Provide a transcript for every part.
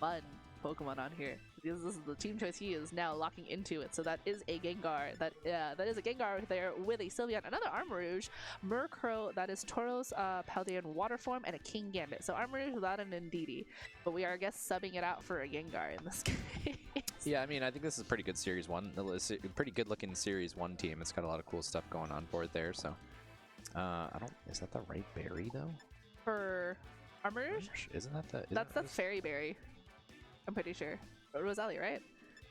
fun Pokemon on here. This is the team choice he is now locking into it. So that is a Gengar. That is a Gengar there with a Sylveon, another Armarouge, Murkrow, that is Tauros, Paldean Water Form, and a Kingambit. So Armarouge without an Indeedee. But we are, I guess, subbing it out for a Gengar in this case. Yeah, I mean, I think this is a pretty good Series 1, pretty good looking Series 1 team. It's got a lot of cool stuff going on for it there, so. Is that the right berry, though? For Armarouge? Isn't that the... That's Fairy Berry. I'm pretty sure. Rosalie, right?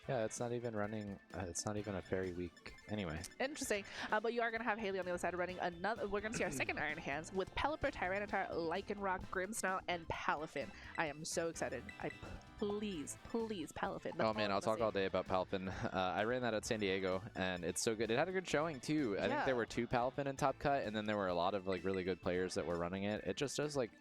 Yeah, it's not even running. It's not even a fairy week. Anyway. Interesting. But you are going to have Hayley on the other side running another. We're going to see our second Iron Hands with Pelipper, Tyranitar, Lycanroc, Grimmsnarl, and Palafin. I am so excited. Please, Palafin. Oh man, I'll talk all day about Palafin. I ran that at San Diego, and it's so good. It had a good showing too. I think there were 2 Palafin in Top Cut, and then there were a lot of like really good players that were running it. It just does like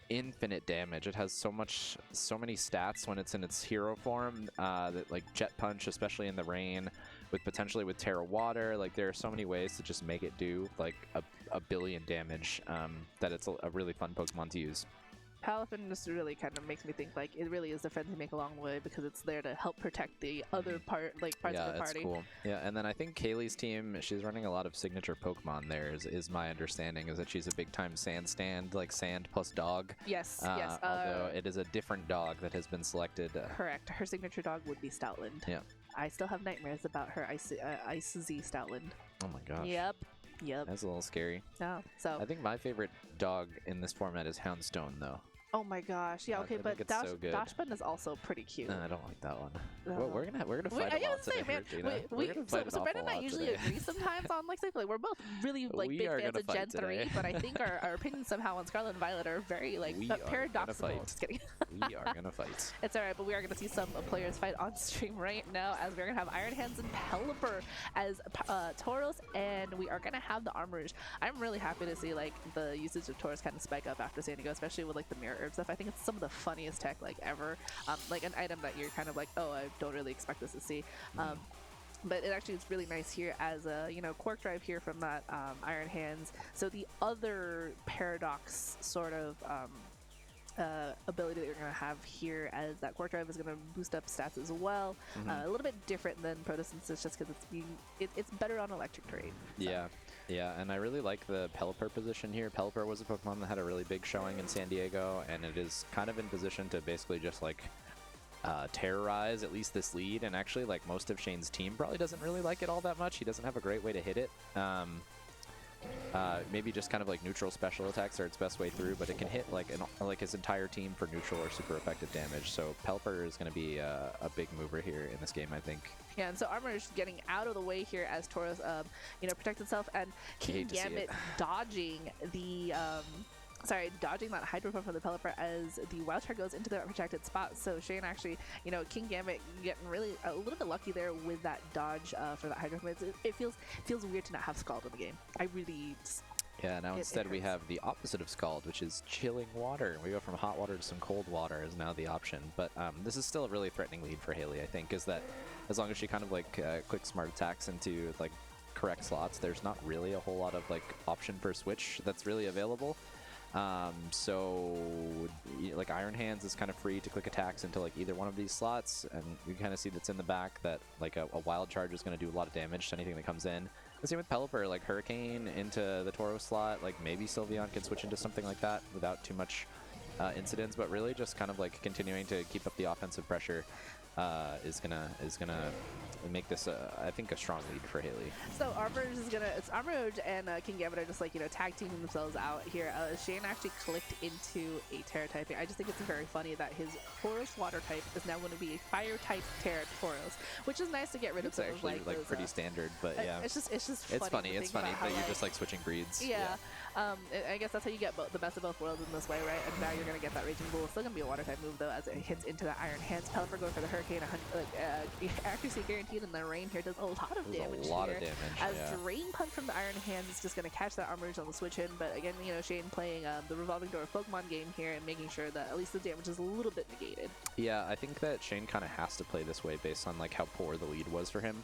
infinite damage. It has so many stats when it's in its hero form, that like Jet Punch, especially in the rain, with potentially with Terra Water. Like there are so many ways to just make it do like a billion damage, that it's a really fun Pokemon to use. Palafin just really kind of makes me think like it really is the friends you make along the way, because it's there to help protect the other parts of the party. Yeah, it's cool. Yeah, and then I think Hayley's team, she's running a lot of signature Pokemon there, is my understanding, is that she's a big time sand stand, like sand plus dog. Yes, yes. Although it is a different dog that has been selected. Correct. Her signature dog would be Stoutland. Yeah. I still have nightmares about her Ice Z Stoutland. Oh my gosh. Yep. That's a little scary. Oh, so I think my favorite dog in this format is Houndstone, though. Oh my gosh, yeah, okay, but Dachshund is also pretty cute. I don't like that one. Well, we're gonna fight a lot today, man. So Brandon and I usually agree sometimes on like stuff. Like we're both really like big fans of Gen 3, but I think our opinions somehow on Scarlet and Violet are very like paradoxical. Just kidding. We are gonna fight. It's alright, but we are gonna see some players fight on stream right now, as we're gonna have Iron Hands and Pelipper as Tauros, and we are gonna have the Armarouge. I'm really happy to see like the usage of Tauros kind of spike up after San Diego, especially with like the mirror herb stuff. I think it's some of the funniest tech like ever, like an item that you're kind of like, oh, I don't really expect this to see. But it actually is really nice here as a, Quark Drive here from that Iron Hands. So the other Paradox sort of ability that you're going to have here, as that Quark Drive is going to boost up stats as well. A little bit different than Protosynthesis, just because it's better on electric terrain. So. Yeah, and I really like the Pelipper position here. Pelipper was a Pokemon that had a really big showing in San Diego, and it is kind of in position to basically just like terrorize at least this lead. And actually, like most of Shane's team probably doesn't really like it all that much. He doesn't have a great way to hit it. Maybe just kind of like neutral special attacks are its best way through, but it can hit like his entire team for neutral or super effective damage. So Pelipper is going to be a big mover here in this game, I think. Yeah, and so Armarouge getting out of the way here as Tauros, protects itself, and Kingambit dodging the dodging that Hydro Pump from the Pelipper as the Wild Charge goes into that protected spot. So Shane actually, Kingambit getting really a little bit lucky there with that dodge for that Hydro Pump. It feels weird to not have Scald in the game. I really just... Yeah, now instead we have the opposite of Scald, which is chilling water. We go from hot water to some cold water is now the option. But this is still a really threatening lead for Hayley, I think, is that as long as she kind of like quick smart attacks into like correct slots, there's not really a whole lot of like option for switch that's really available. So like Iron Hands is kind of free to quick attacks into like either one of these slots, and you kind of see that's in the back that like a Wild Charge is going to do a lot of damage to anything that comes in. The same with Pelipper, like Hurricane into the Tauros slot, like maybe Sylveon can switch into something like that without too much incidents, but really just kind of like continuing to keep up the offensive pressure is gonna make this I think a strong lead for Hayley. So Armarouge and Kingambit are just like tag teaming themselves out here. Shane actually clicked into a Terra typing. I just think it's very funny that his Tauros water type is now going to be a fire type Terra Tauros, which is nice to get rid of. It's actually like those, pretty standard, but yeah, it's just it's funny. It's funny that you're just like switching breeds. Yeah. I guess that's how you get the best of both worlds in this way, right? And now you're gonna get that Raging Bull. It's still gonna be a water type move though, as it hits into the Iron Hands. Pelipper going for the Hurricane. Accuracy guaranteed, and the rain here does a lot of damage. As Drain Punch from the Iron Hands is just gonna catch that Armarouge on the switch in. But again, Shane playing the revolving door of Pokemon game here and making sure that at least the damage is a little bit negated. Yeah, I think that Shane kind of has to play this way based on like how poor the lead was for him.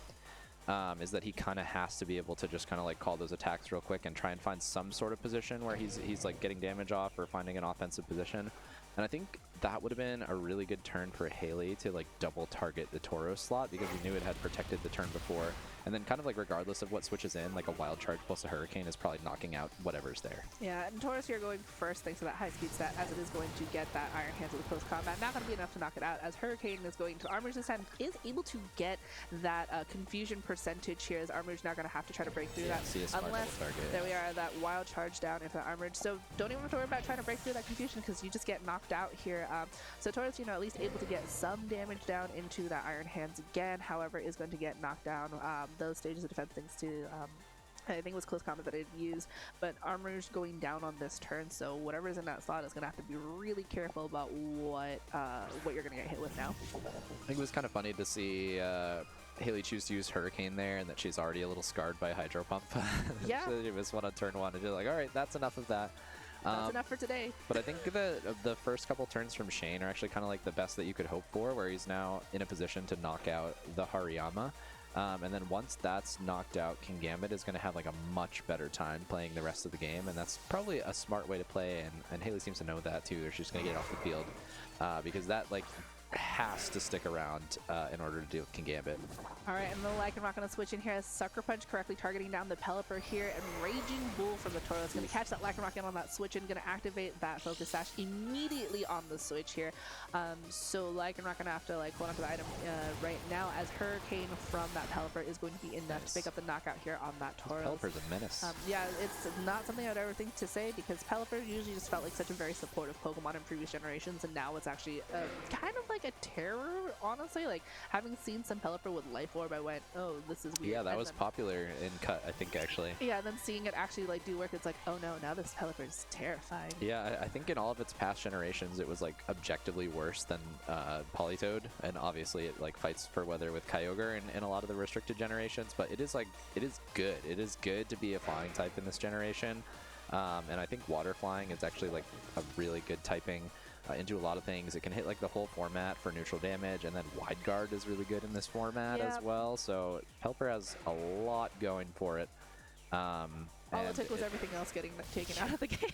Is that he kind of has to be able to just kind of like call those attacks real quick and try and find some sort of position where he's like getting damage off or finding an offensive position. And I think that would have been a really good turn for Hayley to like double target the Tauros slot, because we knew it had protected the turn before. And then kind of like regardless of what switches in, like a Wild Charge plus a Hurricane is probably knocking out whatever's there. Yeah, and Tauros here going first thanks to that high speed stat, as it is going to get that Iron Hands with close combat. Not going to be enough to knock it out, as Hurricane is going to Armor's this time, is able to get that confusion percentage here, as Armor's now going to have to try to break through that. Unless, there we are, that Wild Charge down into the Armored. So don't even have to worry about trying to break through that confusion, because you just get knocked out here. So Tauros, you know, at least able to get some damage down into that Iron Hands again. However, is going to get knocked down. Those stages of defense thanks to I think it was close combat that I used, but Armor's going down on this turn, so whatever's in that slot is going to have to be really careful about what you're going to get hit with now. I think it was kind of funny to see Hayley choose to use Hurricane there, and that she's already a little scarred by Hydro Pump. Yeah. She missed one on turn 1, and you're like, all right, that's enough of that. That's enough for today. But I think the first couple turns from Shane are actually kind of like the best that you could hope for, where he's now in a position to knock out the Hariyama. And then once that's knocked out, King Gambit is going to have like a much better time playing the rest of the game, and that's probably a smart way to play, and Hayley seems to know that too. She's just going to get it off the field because that like has to stick around in order to deal with King Gambit. All right, and the Lycanroc going to switch in here as Sucker Punch correctly targeting down the Pelipper here, and Raging Bull from the Tauros going to catch that Lycanroc in on that switch and going to activate that Focus Sash immediately on the switch here. So Lycanroc going to have to like hold on to the item right now, as Hurricane from that Pelipper is going to be enough to pick up the knockout here on that Tauros. Pelipper's a menace. Yeah, it's not something I would ever think to say, because Pelipper usually just felt like such a very supportive Pokemon in previous generations, and now it's actually kind of like a terror, honestly. Like, having seen some Pelipper with Life Orb, I went, oh, this is weird. Yeah, that was popular in Cut, I think, actually. Yeah, and then seeing it actually like do work, it's like, oh no, now this Pelipper is terrifying. Yeah, I think in all of its past generations, it was like objectively worse than Politoed, and obviously it like fights for weather with Kyogre in a lot of the restricted generations, but it is good. It is good to be a flying type in this generation, and I think Water Flying is actually like a really good typing into a lot of things. It can hit like the whole format for neutral damage, and then Wide Guard is really good in this format as well. So Pelipper has a lot going for it. All it took was everything else getting taken out of the game.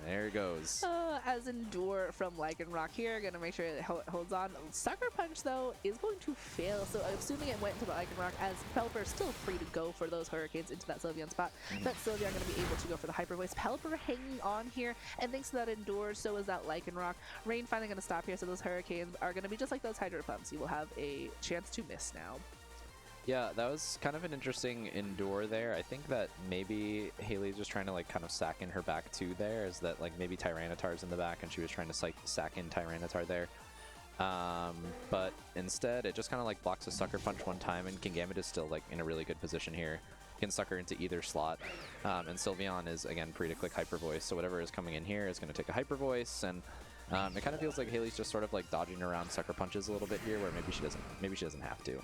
There it goes. As Endure from Lycanroc here, gonna make sure it holds on. Sucker Punch though is going to fail, so assuming it went to the Lycanroc, as Pelipper is still free to go for those Hurricanes into that Sylveon spot. That Sylveon gonna be able to go for the Hyper Voice. Pelipper hanging on here, and thanks to that Endure, so is that Lycanroc. Rain finally gonna stop here, so those Hurricanes are gonna be just like those Hydro Pumps. You will have a chance to miss now. Yeah, that was kind of an interesting Endure there. I think that maybe Hayley's just trying to like kind of sack in her back too there, is that like maybe Tyranitar's in the back and she was trying to sack in Tyranitar there. But instead it just kind of like blocks a Sucker Punch one time, and King Gambit is still like in a really good position here. Can sucker into either slot, and Sylveon is again free to click Hyper Voice, so whatever is coming in here is going to take a Hyper Voice, and it kind of feels like Hayley's just sort of like dodging around Sucker Punches a little bit here, where maybe she doesn't have to.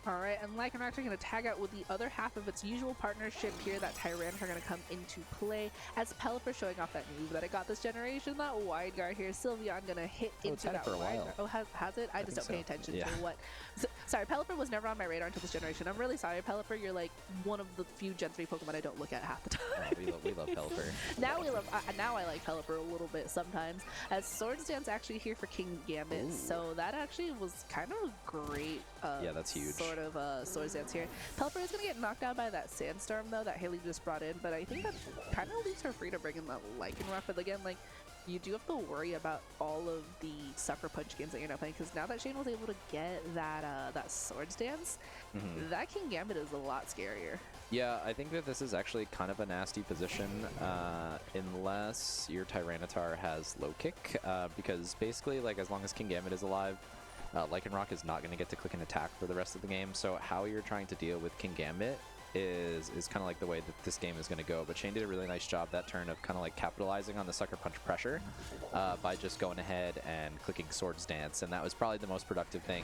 All right, and Lycanroc are going to tag out with the other half of its usual partnership here. That Tyranitar are going to come into play, as Pelipper showing off that move that it got this generation, that Wide Guard here. Sylveon going to hit into that Wide Guard. Oh, has it? I just don't pay attention to what. So, sorry, Pelipper was never on my radar until this generation. I'm really sorry, Pelipper. You're like one of the few Gen 3 Pokemon I don't look at half the time. Oh, we love Pelipper. Now I like Pelipper a little bit sometimes. As Swords Dance actually here for King Gambit, so that actually was kind of a great. Yeah, that's huge. Sort of Swords Dance here. Pelipper is going to get knocked out by that Sandstorm though that Hayley just brought in, but I think that kind of leaves her free to bring in that Lycanroc. But again, like, you do have to worry about all of the Sucker Punch games that you're not playing, because now that Shane was able to get that Swords Dance, that King Gambit is a lot scarier. Yeah, I think that this is actually kind of a nasty position, unless your Tyranitar has low kick, because basically, like, as long as King Gambit is alive, Lycanroc is not going to get to click an attack for the rest of the game. So how you're trying to deal with King Gambit is kind of like the way that this game is going to go. But Shane did a really nice job that turn of kind of like capitalizing on the Sucker Punch pressure by just going ahead and clicking Swords Dance, and that was probably the most productive thing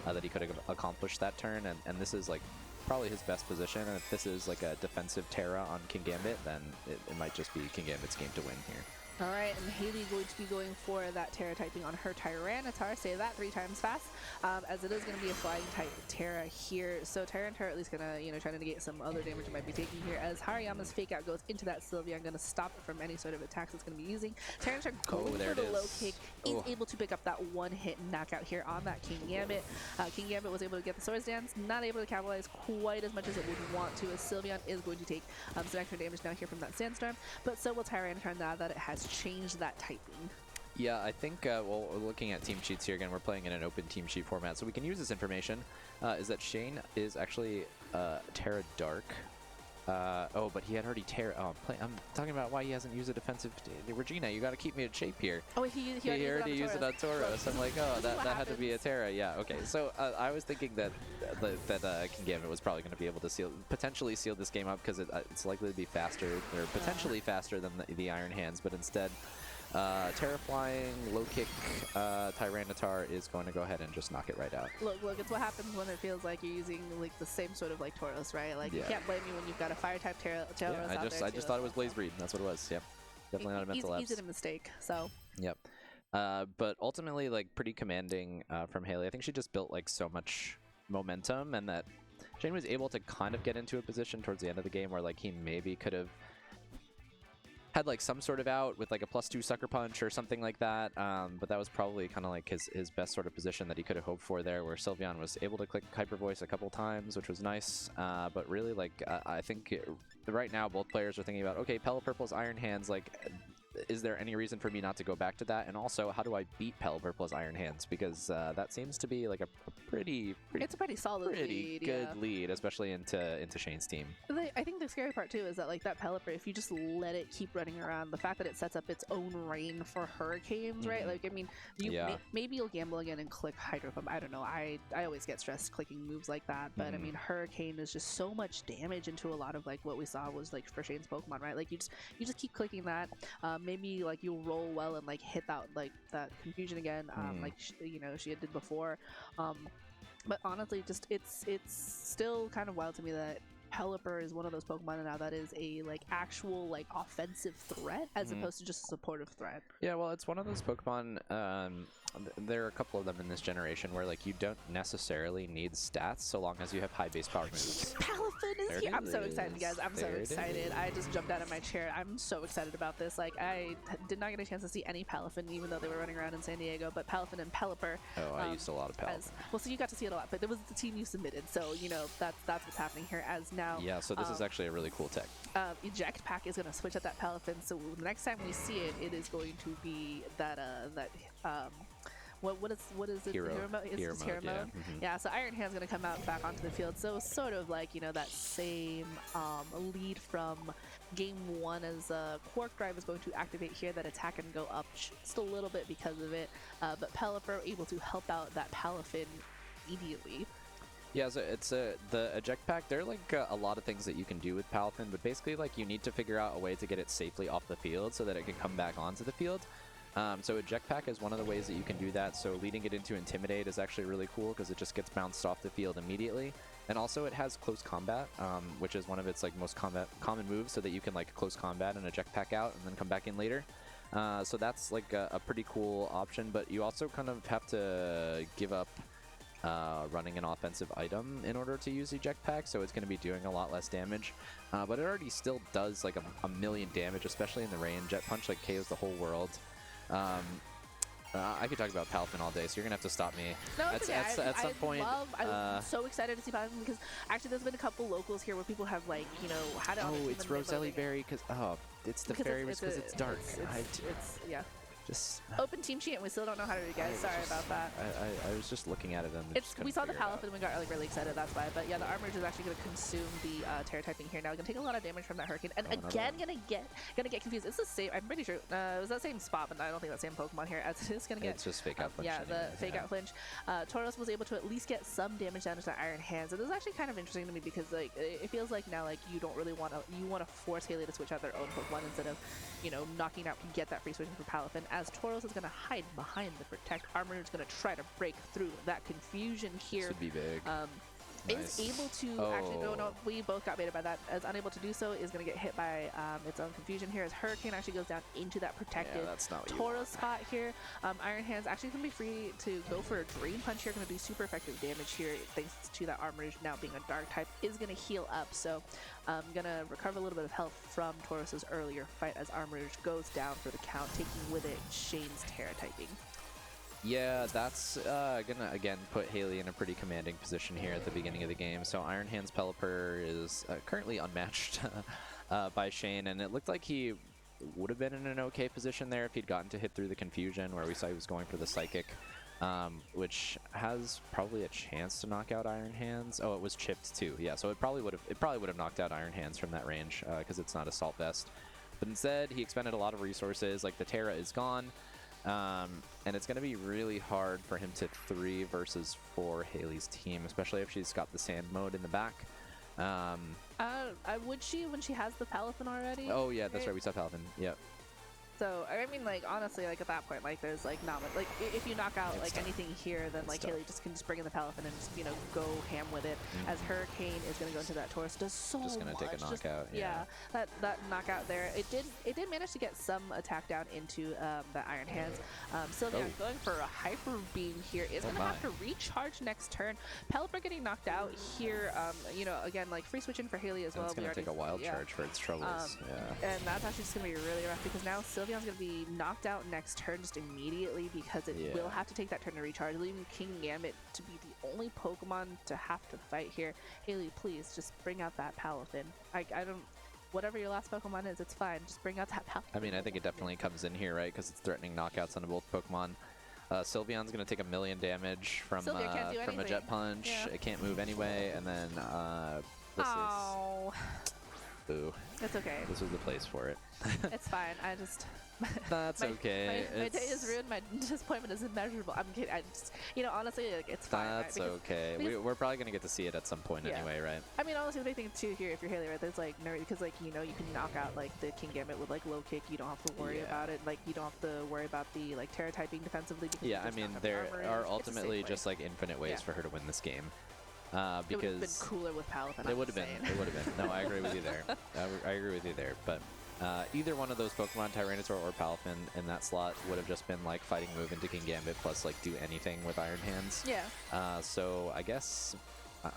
that he could have accomplished that turn. And this is like probably his best position, and if this is like a defensive Terra on King Gambit, then it might just be King Gambit's game to win here. All right, and Hayley going to be going for that Terra typing on her Tyranitar. Say that 3 times fast, as it is going to be a flying type Terra here. So Tyranitar at least going to, you know, try to negate some other damage it might be taking here. As Hariyama's fake out goes into that Sylvia, I'm going to stop it from any sort of attacks it's going to be using. Tyranitar going for the low kick is able to pick up that 1-hit knockout here on that King Gambit. King Gambit was able to get the Swords Dance, not able to capitalize quite as much as it would want to, as Sylveon is going to take some extra damage now here from that Sandstorm, but so will Tyranitar now that it has changed that typing. Yeah, I think, well, looking at team sheets here again, we're playing in an open team sheet format, so we can use this information, is that Shane is actually Terra Dark. Oh, but he had already Terra. Oh, I'm talking about why he hasn't used a defensive. Regina, you got to keep me in shape here. Oh, he already used it on Tauros. I'm like, oh, that had to be a Terra. Yeah, okay. So I was thinking that King Gambit was probably going to be able to potentially seal this game up because it's likely to be faster, or potentially faster than the Iron Hands, but instead. Terra Flying, low kick, Tyranitar is going to go ahead and just knock it right out. Look, it's what happens when it feels like you're using like the same sort of like Tauros, right? Like you can't blame me when you've got a fire type Tauros I just thought it was Blaze Breed. That's what it was. Yep, definitely not a mental lapse. Easy to mistake. So. Yep. But ultimately, like pretty commanding from Hayley. I think she just built like so much momentum, and that Shane was able to kind of get into a position towards the end of the game where like he maybe could have had like some sort of out with like a +2 sucker punch or something like that, but that was probably kind of like his best sort of position that he could have hoped for there, where Sylveon was able to click Hyper Voice a couple times, which was nice, but really like I think right now both players are thinking about, okay, Pelipurple's Iron Hands, like is there any reason for me not to go back to that? And also, how do I beat Pelipurple's Iron Hands? Because that seems to be like a pretty it's a pretty solid lead, good lead, especially into Shane's team. I think the scary part too is that like that Pelipper, if you just let it keep running around, the fact that it sets up its own rain for hurricanes, right? Like, I mean, maybe you'll gamble again and click Hydro Pump. I don't know. I always get stressed clicking moves like that, but I mean, Hurricane is just so much damage into a lot of like what we saw was like for Shane's Pokemon, right? Like you just keep clicking that. Maybe like you'll roll well and like hit that like that confusion again, like she did before. But honestly, just it's still kind of wild to me that Pelipper is one of those Pokemon now that is a like actual like offensive threat as opposed to just a supportive threat. Yeah, well, it's one of those Pokemon. There are a couple of them in this generation where like you don't necessarily need stats so long as you have high base power moves. Palafin is here! I'm so excited, guys. I'm so excited. I just jumped out of my chair. I'm so excited about this. Like, I did not get a chance to see any Palafin, even though they were running around in San Diego. But Palafin and Pelipper. Oh, I used a lot of Palafin. Well, so you got to see it a lot, but it was the team you submitted. So you know that's what's happening here. As now. Yeah. So this is actually a really cool tech. Eject Pack is going to switch at that Palafin. So the next time we see it, it is going to be that what is it? Hero mode? Hero mode. Yeah. So Iron Hand's gonna come out back onto the field. So sort of like that same lead from game 1 as Quark Drive is going to activate here. That attack can go up just a little bit because of it. But Pelipper able to help out that Palafin immediately. Yeah, so it's the eject pack. There are like a lot of things that you can do with Palafin, but basically like you need to figure out a way to get it safely off the field so that it can come back onto the field. So eject pack is one of the ways that you can do that. So leading it into intimidate is actually really cool because it just gets bounced off the field immediately. And also it has close combat, which is one of its like most common moves, so that you can like close combat and eject pack out and then come back in later. So that's like a pretty cool option, but you also kind of have to give up running an offensive item in order to use eject pack, so it's going to be doing a lot less damage, but it already still does like a million damage, especially in the rain. Jet Punch like KOs the whole world. I could talk about Palafin all day, so you're gonna have to stop me. No, at some point. I'm so excited to see Palafin because actually there's been a couple locals here where people have like had it on Oh, it's Roselli Berry because it's the fairy because it's dark. It's yeah. Just open team sheet and we still don't know how to do it, guys. Sorry about that. I was just looking at it and we saw the Palafin and we got like really excited, that's why. But yeah, the Armor is actually going to consume the Terra typing here now. Going to take a lot of damage from that Hurricane, and again gonna get confused. It's the same. I'm pretty sure it was that same spot, but I don't think that same Pokemon here. As it is going to get. It's just fake out flinch. Yeah, the fake out flinch. Tauros was able to at least get some damage down to the Iron Hands. And this is actually kind of interesting to me because like it feels like now like you don't really want to force Hayley to switch out their own Pokemon instead of knocking out get that free switching for Palafin, as Tauros is going to hide behind the Protect. Armor is going to try to break through that confusion here. This would be big. is able to actually no, we both got baited by that, as unable to do so is going to get hit by its own confusion here, as Hurricane actually goes down into that protected Tauros spot here. Iron Hands actually going to be free to go for a Drain Punch here, going to do super effective damage here thanks to that Armor now being a dark type, is going to heal up, so going to recover a little bit of health from Tauros's earlier fight as Armor goes down for the count, taking with it Shane's Terra typing. Yeah, that's gonna again put Hayley in a pretty commanding position here at the beginning of the game. So Iron Hands Pelipper is currently unmatched by Shane, and it looked like he would have been in an okay position there if he'd gotten to hit through the confusion, where we saw he was going for the Psychic, which has probably a chance to knock out Iron Hands. Oh, it was chipped too. Yeah, so it probably would have knocked out Iron Hands from that range because it's not Assault Vest. But instead, he expended a lot of resources. Like, the Terra is gone. And it's going to be really hard for him to 3 versus 4 Hayley's team, especially if she's got the sand mode in the back. Would she when she has the Palafin already? Oh yeah, that's right. We saw Palafin. Yep. So I mean, like, honestly, like at that point, like there's like not much, like if you knock out like anything here, then like Hayley just can just bring in the Palafin and just, you know, go ham with it. As Hurricane is going to go into that Taurus, does so much. Just going to take a knockout. Yeah, that knockout there. It did manage to get some attack down into the Iron Hands. Sylveon going for a Hyper Beam here is going to have to recharge next turn. Pelipper getting knocked out here. You know, again, like free switching for Hayley as well. It's going to take a wild charge for its troubles. And that's actually just going to be really rough because now Sylveon's going to be knocked out next turn just immediately because it will have to take that turn to recharge, leaving King Gambit to be the only Pokemon to have to fight here. Hayley, please just bring out that Palafin. I don't, whatever your last Pokemon is, it's fine. Just bring out that Palafin. I mean, I think it definitely comes in here, right? Because it's threatening knockouts on both Pokemon. Sylveon's going to take 1,000,000 damage from a Jet Punch. It can't move anyway, and then this is... Boo. It's okay. This was the place for it. It's fine. I just... That's okay. My day is ruined. My disappointment is immeasurable. I'm kidding. I just, you know, honestly, like, it's fine. That's right? Okay. We're probably gonna get to see it at some point anyway, right? I mean, honestly, the big thing too here, if you're Hayley, right, there's like no, because like, you know, you can knock out like the King Gambit with like low kick. You don't have to worry about it. Like, you don't have to worry about the like Terra typing defensively. Yeah, I mean, there are ultimately just like infinite ways for her to win this game. Because it would have been cooler with Palafin. It would have been. It would have been. No, I agree with you there. I agree with you there. But either one of those Pokemon, Tyranitar or Palafin, in that slot would have just been like fighting move into King Gambit plus like do anything with Iron Hands. Yeah. So I guess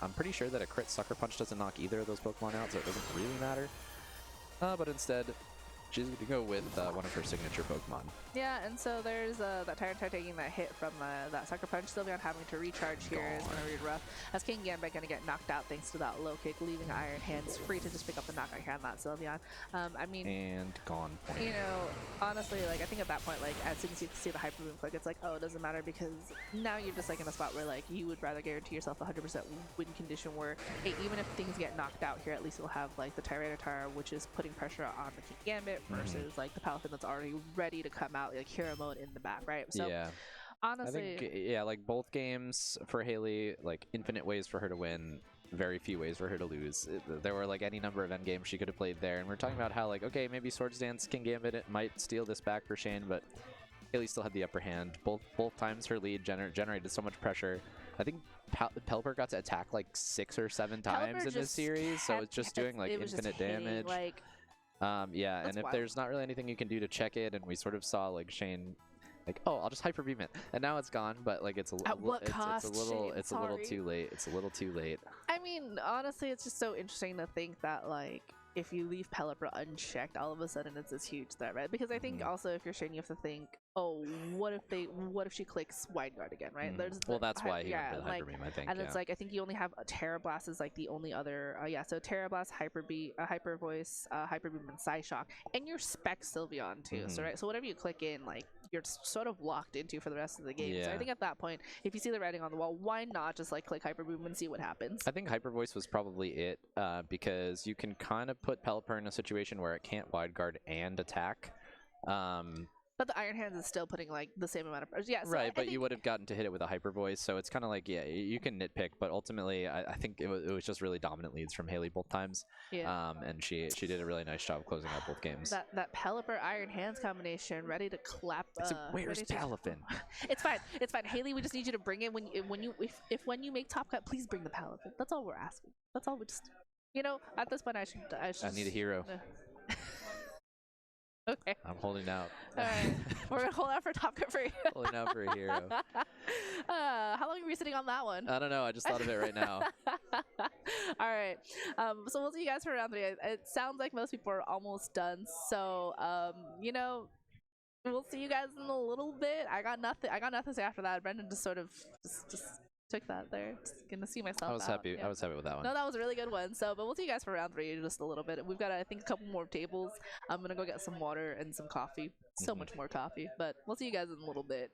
I'm pretty sure that a crit Sucker Punch doesn't knock either of those Pokemon out, so it doesn't really matter. But instead, she's going to go with one of her signature Pokemon. Yeah, and so there's that Tyranitar taking that hit from that Sucker Punch. Sylveon having to recharge here is going to be rough. As King Gambit going to get knocked out thanks to that low kick, leaving Iron Hands free to just pick up the knockout here on that Sylveon. I mean... And gone point. You know, honestly, like, I think at that point, like, as soon as you see the Hyper Boom click, it's like, oh, it doesn't matter because now you're just, like, in a spot where, like, you would rather guarantee yourself a 100% win condition where, hey, even if things get knocked out here, at least you'll have, like, the Tyranitar, which is putting pressure on the King Gambit versus, like, the Palafin that's already ready to come out, like, hero mode in the back, right? So, honestly, I think, yeah, like both games for Hayley, like infinite ways for her to win, very few ways for her to lose. There were like any number of end games she could have played there, and we're talking about how like, okay, maybe Swords Dance King Gambit it might steal this back for Shane, but Hayley still had the upper hand. Both times her lead generated so much pressure. I think Pelipper got to attack like 6 or 7 times in this series, so it's just doing like infinite damage. Like, yeah, that's and if wild. There's not really anything you can do to check it, and we sort of saw like Shane, like, oh, I'll just Hyper Beam it, and now it's gone. But like, it's a little too late. It's a little too late. I mean, honestly, it's just so interesting to think that like, if you leave Pelipper unchecked, all of a sudden it's this huge threat, right? Because I think also if you're Shane, you have to think, oh, what if she clicks Wide Guard again, right? Well, that's why he went for the Hyper Beam, I think. And it's like, I think you only have a Terra Blast is like the only other, so Terra Blast, Hyper Voice, Hyper Beam, and Psyshock, and your Spec Sylveon too. So right, so whatever you click in, like, you're sort of locked into for the rest of the game. So I think at that point, if you see the writing on the wall, why not just like click Hyper Boom and see what happens? I think Hyper Voice was probably it, because you can kind of put Pelipper in a situation where it can't Wide Guard and attack. But the Iron Hands is still putting like the same amount of pressure. Yeah, so Right, but think, you would have gotten to hit it with a hyper voice, so it's kind of like, yeah, you can nitpick, but ultimately, I think it was just really dominant leads from Hayley both times. yeah. And she did a really nice job closing out both games. That Pelipper Iron Hands combination, ready to clap. So where's ready to- Palafin? It's fine. It's fine. Hayley, we just need you to bring it when you make top cut. Please bring the Pelipper. That's all we're asking. That's all we just. At this point, I should. I need a hero. Okay. I'm holding out. All right. We're gonna hold out for top cut for you. Holding out for a hero. How long were you sitting on that one? I don't know. I just thought of it right now. All right. So we'll see you guys for round 3. It sounds like most people are almost done. So we'll see you guys in a little bit. I got nothing to say after that. Brendan just sort of just took that there. Just gonna see myself. I was happy. Yeah. I was happy with that one. No, that was a really good one. But we'll see you guys for round 3 in just a little bit. We've got, I think, a couple more tables. I'm gonna go get some water and some coffee. So much more coffee. But we'll see you guys in a little bit.